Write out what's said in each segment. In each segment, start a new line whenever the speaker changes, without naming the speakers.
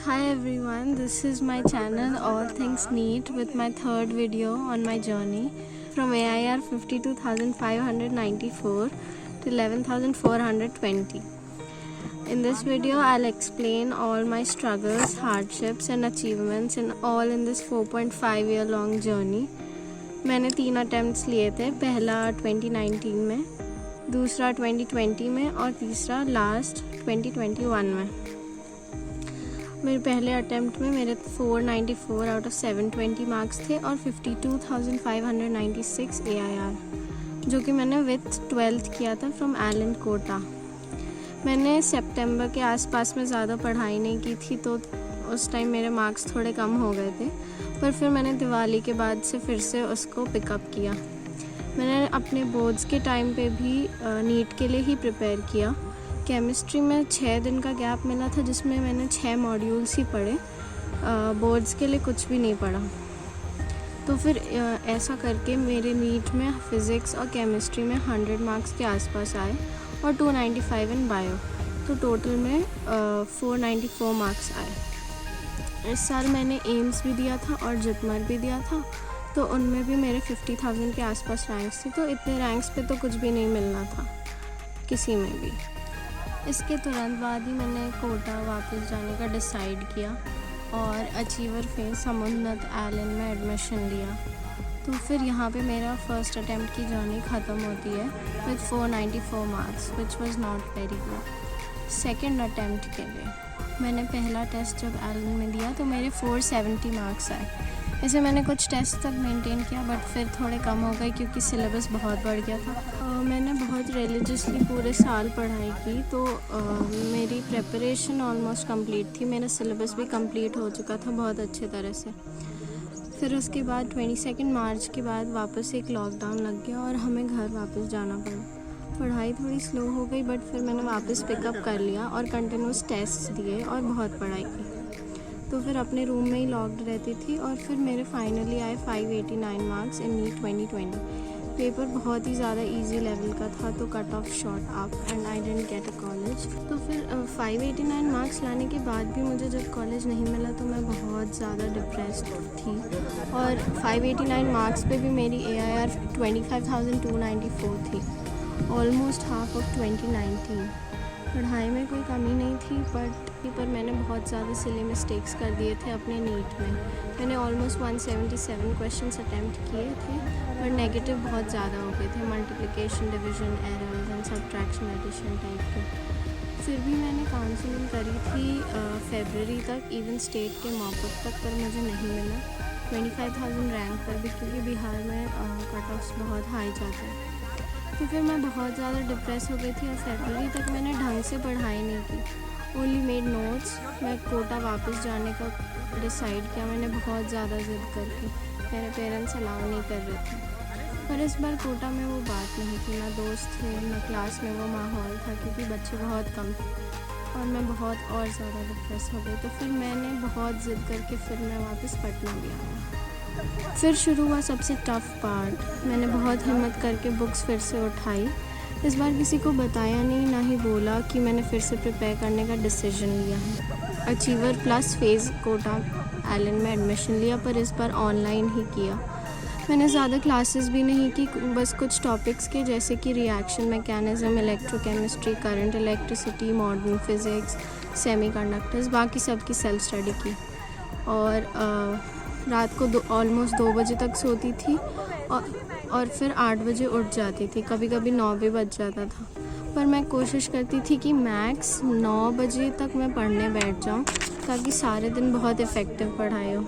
Hi everyone, this is my channel All Things Neat with my third video on my journey from AIR 52,594 to 11,420. In this video, I'll explain all my struggles, hardships and achievements all in this 4.5 year long journey. मैंने 3 attempts लिए थे, पहला 2019 में, दूसरा 2020 में और तीसरा last 2021 में। मेरे पहले अटैम्प्ट में मेरे 494 आउट ऑफ 720 मार्क्स थे और 52,596 AIR, जो कि मैंने विथ 12th किया था फ्रॉम एलन कोटा। मैंने सितंबर के आसपास में ज़्यादा पढ़ाई नहीं की थी, तो उस टाइम मेरे मार्क्स थोड़े कम हो गए थे, पर फिर मैंने दिवाली के बाद से फिर से उसको पिकअप किया। मैंने अपने बोर्ड्स के टाइम पे भी नीट के लिए ही प्रिपेयर किया। केमिस्ट्री में 6 दिन का गैप मिला था, जिसमें मैंने 6 मॉड्यूल्स ही पढ़े, बोर्ड्स के लिए कुछ भी नहीं पढ़ा। तो फिर ऐसा करके मेरे नीट में फ़िज़िक्स और केमिस्ट्री में 100 मार्क्स के आसपास आए और 295 इन बायो, तो टोटल में 494 मार्क्स आए। इस साल मैंने एम्स भी दिया था और जिपमर भी दिया था, तो उनमें भी मेरे 50,000 के आसपास रैंक्स थे, तो इतने रैंक्स पे तो कुछ भी नहीं मिलना था किसी में भी। इसके तुरंत बाद ही मैंने कोटा वापस जाने का डिसाइड किया और अचीवर फेज समुन्नत एलन में एडमिशन लिया। तो फिर यहाँ पे मेरा फर्स्ट अटैम्प्ट की जर्नी ख़त्म होती है with 494 marks, which was not very good. Second attempt के लिए मैंने पहला टेस्ट जब एलन में दिया तो मेरे 470 मार्क्स आए। इसे मैंने कुछ टेस्ट तक मेंटेन किया, बट फिर थोड़े कम हो गए क्योंकि सिलेबस बहुत बढ़ गया था। मैंने बहुत रिलीजियसली पूरे साल पढ़ाई की, तो मेरी प्रिपरेशन ऑलमोस्ट कंप्लीट थी। मेरा सिलेबस भी कंप्लीट हो चुका था बहुत अच्छे तरह से। फिर उसके बाद 22 मार्च के बाद वापस एक लॉकडाउन लग गया और हमें घर वापस जाना पड़ा। पढ़ाई थोड़ी स्लो हो गई, बट फिर मैंने वापस पिकअप कर लिया और कंटिन्यूस टेस्ट दिए और बहुत पढ़ाई की। तो फिर अपने रूम में ही लॉक्ड रहती थी और फिर मेरे फाइनली आए 589 मार्क्स इन नीट 2020। पेपर बहुत ही ज़्यादा इजी लेवल का था, तो cut off shot up and I didn't get a college. तो फिर 589 मार्क्स लाने के बाद भी मुझे जब कॉलेज नहीं मिला तो मैं बहुत ज़्यादा डिप्रेस्ड थी, और 589 मार्क्स पे भी मेरी AIR 25,294 थी, ऑलमोस्ट हाफ ऑफ 2019। पढ़ाई में कोई कमी नहीं थी, पर मैंने बहुत ज़्यादा सिली मिस्टेक्स कर दिए थे अपने नीट में। मैंने ऑलमोस्ट 177 क्वेश्चंस अटैम्प्ट किए थे, पर नेगेटिव बहुत ज़्यादा हो गए थे, multiplication, division, errors and subtraction, addition type के। फिर भी मैंने काउंसलिंग करी थी फरवरी तक, इवन स्टेट के मॉकअप तक, पर मुझे नहीं मिला 25,000 रैंक पर भी, क्योंकि बिहार में कट ऑफ्स बहुत हाई जाते हैं। तो फिर मैं बहुत ज़्यादा डिप्रेस हो गई थी और फरवरी तक मैंने ढंग से पढ़ाई नहीं की, ओनली मेड नोट्स। मैं कोटा वापस जाने का डिसाइड किया, मैंने बहुत ज़्यादा ज़िद करके। मेरे पेरेंट्स अलाउ नहीं कर रहे थे, पर इस बार कोटा में वो बात नहीं थी, ना दोस्त थे ना क्लास में वो माहौल था, क्योंकि बच्चे बहुत कम थे और मैं बहुत और ज़्यादा डिप्रेस हो गई। तो फिर मैंने बहुत ज़िद करके फिर मैं वापस पटना गया। फिर शुरू हुआ सबसे टफ़ पार्ट। मैंने बहुत हिम्मत करके बुक्स फिर से उठाई। इस बार किसी को बताया नहीं, ना ही बोला कि मैंने फिर से प्रिपेयर करने का डिसीजन लिया है। Achiever plus phase Kota Allen में एडमिशन लिया, पर इस बार ऑनलाइन ही किया। मैंने ज़्यादा क्लासेस भी नहीं की, बस कुछ टॉपिक्स के, जैसे कि reaction mechanism, electrochemistry, current electricity, modern physics, semiconductors, बाकी सब की सेल्फ स्टडी की। और रात को ऑलमोस्ट 2 बजे तक सोती थी और फिर 8 बजे उठ जाती थी, कभी कभी 9 भी बज जाता था। पर मैं कोशिश करती थी कि मैक्स 9 बजे तक मैं पढ़ने बैठ जाऊं, ताकि सारे दिन बहुत इफ़ेक्टिव पढ़ाई हो।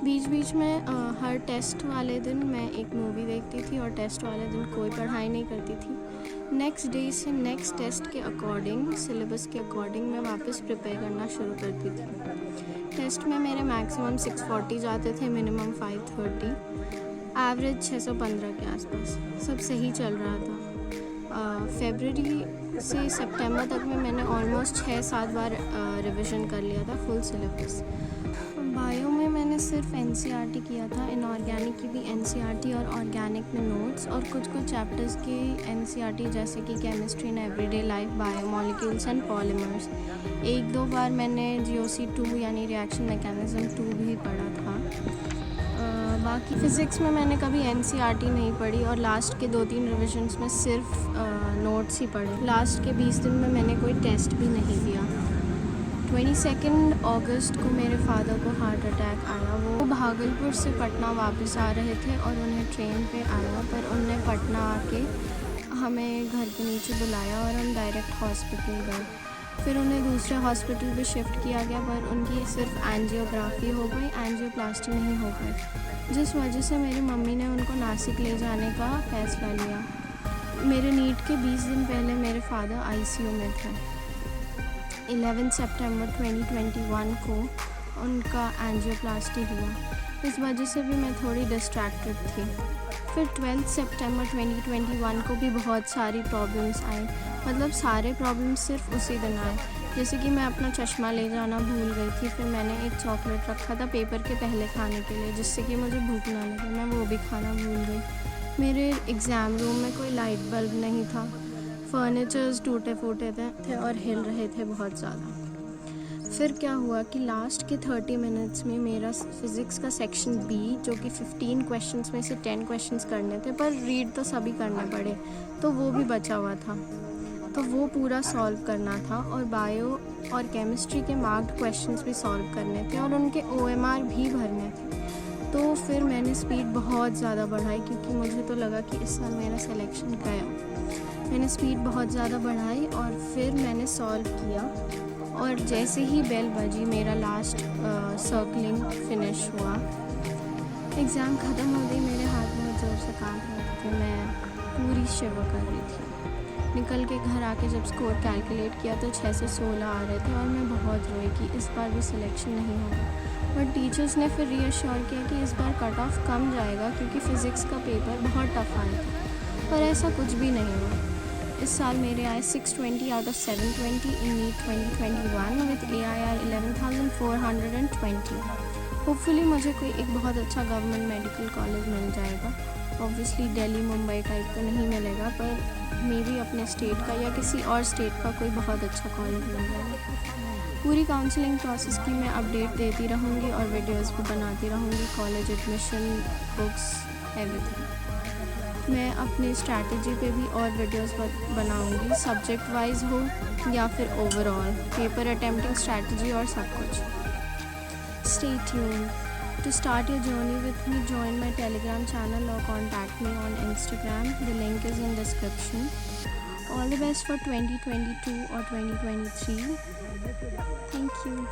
बीच बीच में हर टेस्ट वाले दिन मैं एक मूवी देखती थी और टेस्ट वाले दिन कोई पढ़ाई नहीं करती थी। नेक्स्ट डे से नेक्स्ट टेस्ट के अकॉर्डिंग, सिलेबस के अकॉर्डिंग मैं वापस प्रिपेयर करना शुरू करती थी। टेस्ट में मेरे मैक्सिमम 640 जाते थे, मिनिमम 530, एवरेज 615 के आसपास। सब सही चल रहा था। फरवरी से सितंबर तक में मैंने ऑलमोस्ट 6-7 बार रिवीजन कर लिया था फुल सिलेबस। बायो में मैंने सिर्फ एनसीईआरटी किया था, इनऑर्गेनिक की भी एनसीईआरटी और ऑर्गेनिक में नोट्स, और कुछ चैप्टर्स की एनसीईआरटी जैसे कि chemistry and everyday life, biomolecules and polymers. 1-2 बार मैंने जीओसी 2 यानी रिएक्शन मैकेनिज्म 2 भी पढ़ा था। बाकी फ़िज़िक्स में मैंने कभी एनसीईआरटी नहीं पढ़ी और लास्ट के 2-3 रिविजन्स में सिर्फ नोट्स ही पढ़े। लास्ट के 20 दिन में मैंने कोई टेस्ट भी नहीं दिया। 22 अगस्त को मेरे फादर को हार्ट अटैक आया। वो भागलपुर से पटना वापस आ रहे थे और उन्हें ट्रेन पे आया, पर उनने पटना आके हमें घर के नीचे बुलाया और हम डायरेक्ट हॉस्पिटल गए। फिर उन्हें दूसरे हॉस्पिटल पे शिफ्ट किया गया, पर उनकी सिर्फ एंजियोग्राफी हो गई, एंजियोप्लास्टी नहीं हो गई, जिस वजह से मेरी मम्मी ने उनको नासिक ले जाने का फ़ैसला लिया। मेरे नीट के 20 दिन पहले मेरे फादर आईसीयू में थे। 11 सितंबर 2021 को उनका एंजियोप्लास्टी हुआ, इस वजह से भी मैं थोड़ी डिस्ट्रैक्टेड थी। फिर 12 सितंबर 2021 को भी बहुत सारी प्रॉब्लम्स आई, मतलब सारे प्रॉब्लम्स सिर्फ उसी दिन आए। जैसे कि मैं अपना चश्मा ले जाना भूल गई थी, फिर मैंने एक चॉकलेट रखा था पेपर के पहले खाने के लिए जिससे कि मुझे भूख ना लगे, मैं वो भी खाना भूल गई। मेरे एग्ज़ाम रूम में कोई लाइट बल्ब नहीं था, फर्नीचर्स टूटे फूटे थे और हिल रहे थे बहुत ज़्यादा। फिर क्या हुआ कि लास्ट के 30 मिनट्स में मेरा फ़िज़िक्स का सेक्शन बी, जो कि 15 क्वेश्चंस में से 10 क्वेश्चंस करने थे, पर रीड तो सभी करने पड़े, तो वो भी बचा हुआ था, तो वो पूरा सॉल्व करना था। और बायो और केमिस्ट्री के मार्क्ड क्वेश्चंस भी सॉल्व करने थे और उनके OMR भी भरने थे। तो फिर मैंने स्पीड बहुत ज़्यादा बढ़ाई, क्योंकि मुझे तो लगा कि इस साल मेरा सिलेक्शन गया। मैंने स्पीड बहुत ज़्यादा बढ़ाई और फिर मैंने सॉल्व किया, और जैसे ही बेल बजी मेरा लास्ट सर्कलिंग फिनिश हुआ। एग्ज़ाम ख़त्म हो गई, मेरे हाथ में ज़ोर से कांप रहे थे, मैं पूरी शिवर कर रही थी। निकल के घर आके जब स्कोर कैलकुलेट किया तो 6 से 16 आ रहे थे और मैं बहुत रोई कि इस बार भी सिलेक्शन नहीं होगा। बट टीचर्स ने फिर रीअश्योर किया कि इस बार कट ऑफ कम जाएगा, क्योंकि फ़िज़िक्स का पेपर बहुत टफ आया था, पर ऐसा कुछ भी नहीं हुआ। इस साल मेरे आए 620 out of 720 in NEET 2021 with AIR 11,420। Hopefully मुझे कोई एक बहुत अच्छा गवर्नमेंट मेडिकल कॉलेज मिल जाएगा। ऑब्वियसली दिल्ली मुंबई टाइप का नहीं मिलेगा, पर मे भी अपने स्टेट का या किसी और स्टेट का कोई बहुत अच्छा कॉलेज मिल जाएगा। पूरी काउंसलिंग प्रोसेस की मैं अपडेट देती रहूँगी और वीडियोस भी बनाती रहूँगी, कॉलेज एडमिशन, बुक्स, एवरीथिंग। मैं अपनी स्ट्रैटेजी पे भी और वीडियोस बनाऊँगी, सब्जेक्ट वाइज हो या फिर ओवरऑल पेपर अटेम्प्टिंग स्ट्रैटेजी और सब कुछ। Stay tuned. To start your journey with me, join my Telegram channel or contact me on Instagram. The link is in description. All the best for 2022 or 2023. Thank you.